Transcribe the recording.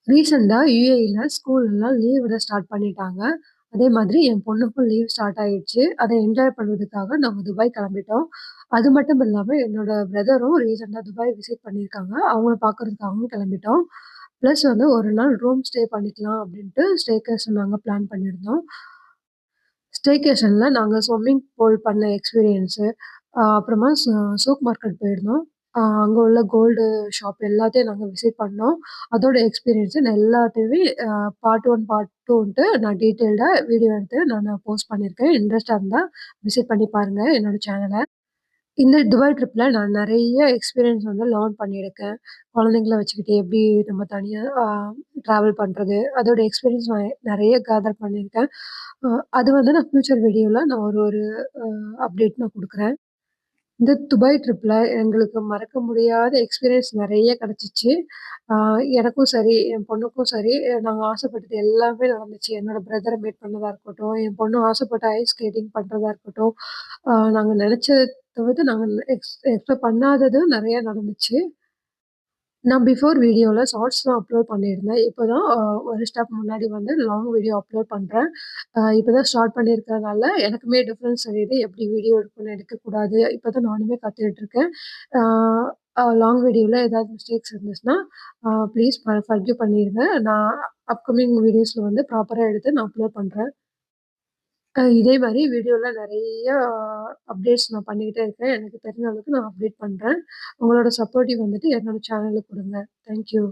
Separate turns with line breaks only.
ரீசென்ட்டா யுஏஇல ஸ்கூல்லாம் லீவ் விட ஸ்டார்ட் பண்ணிட்டாங்க. அதே மாதிரி என் பொண்ணுக்கும் லீவ் ஸ்டார்ட் ஆயிடுச்சு. அத என்ஜாய் பண்றதுக்காக நாங்க துபாய் கிளம்பிட்டோம். அது மட்டும் இல்லாம என்னோட பிரதரும் ரீசென்ட்டா துபாய் விசிட் பண்ணியிருக்காங்க. அவங்கள பார்க்கறதுக்காகவும் கிளம்பிட்டோம். பிளஸ் வந்து ஒரு நாள் ரூம் ஸ்டே பண்ணிக்கலாம் அப்படின்ட்டு ஸ்டேகேஷன் நாங்க பிளான் பண்ணியிருந்தோம். ஸ்டேகேஷன்ல நாங்க ஸ்விம்மிங் பூல் பண்ண எக்ஸ்பீரியன்ஸு, அப்புறமா சூக் மார்க்கெட் போயிருந்தோம். அங்க உள்ள கோல்டு ஷாப் எல்லாத்தையும் நாங்க விசிட் பண்ணோம். அதோட எக்ஸ்பீரியன்ஸ நான் எல்லாத்தையுமே பார்ட் 1, பார்ட் 2ன்ட்டு நான் டீட்டெயில்டா வீடியோ எடுத்து நானு போஸ்ட் பண்ணியிருக்கேன். இன்ட்ரெஸ்ட்டா இருந்தா விசிட் பண்ணி பாருங்க என்னோட சேனல. இந்த துபாய் ட்ரிப்ல நான் நெறைய எக்ஸ்பீரியன்ஸ் வந்து லேர்ன் பண்ணியிருக்கேன். குழந்தைங்கள வச்சுக்கிட்டு எப்படி நம்ம தனியா ட்ராவல் பண்றது, அதோட எக்ஸ்பீரியன்ஸ் நான் நெறைய கேதர் பண்ணியிருக்கேன். அ அது வந்து நான் ஃபியூச்சர் வீடியோல நான் ஒரு ஒரு அப்டேட் நான் குடுக்குறேன். இந்த துபாய் ட்ரிப்ல எங்களுக்கு மறக்க முடியாத எக்ஸ்பீரியன்ஸ் நெறைய கிடைச்சுச்சு. ஆ எனக்கும் சரி, என் பொண்ணுக்கும் சரி, நாங்க ஆசைப்பட்டது எல்லாமே நடந்துச்சு. என்னோட பிரதர மீட் பண்ணதா இருக்கட்டும், என் பொண்ணு ஆசைப்பட்ட ஐஸ் ஸ்கேட்டிங் பண்றதா இருக்கட்டும், நாங்க நெனச்சத விட நாங்க எக்ஸ்பெக்ட் பண்ணாததும் நெறைய நடந்துச்சு. நான் பிஃபோர் வீடியோல ஷார்ட்ஸ் தான் அப்லோட் பண்ணியிருந்தேன். இப்ப தான் ஒரு ஸ்டெப் முன்னாடி வந்து லாங் வீடியோ அப்லோட் பண்றேன். இப்ப தான் ஸ்டார்ட் பண்ணியிருக்கிறதுனால எனக்குமே டிஃபரன்ஸ் தெரியுது. எப்படி வீடியோ எடுக்கணும், எடுக்கக்கூடாது. இப்ப தான் நானுமே கத்துக்கிட்டு இருக்கேன். ஆ லாங் வீடியோல ஏதாவது மிஸ்டேக்ஸ் இருந்துச்சுன்னா, ப்ளீஸ் ஃபர்கிவ் பண்ணிருங்க. நான் அப்கமிங் வீடியோஸ்ல வந்து ப்ராப்பரா எடுத்து நான் அப்லோட் பண்றேன். இதே மாரி வீடியோல நெறைய அப்டேட்ஸ் நான் பண்ணிக்கிட்டே இருக்கேன். எனக்கு தெரிஞ்ச அளவுக்கு நான் அப்டேட் பண்றேன். உங்களோட சப்போர்ட்டிவ் வந்துட்டு என்னோட சேனலுக்கு குடுங்க. Thank you.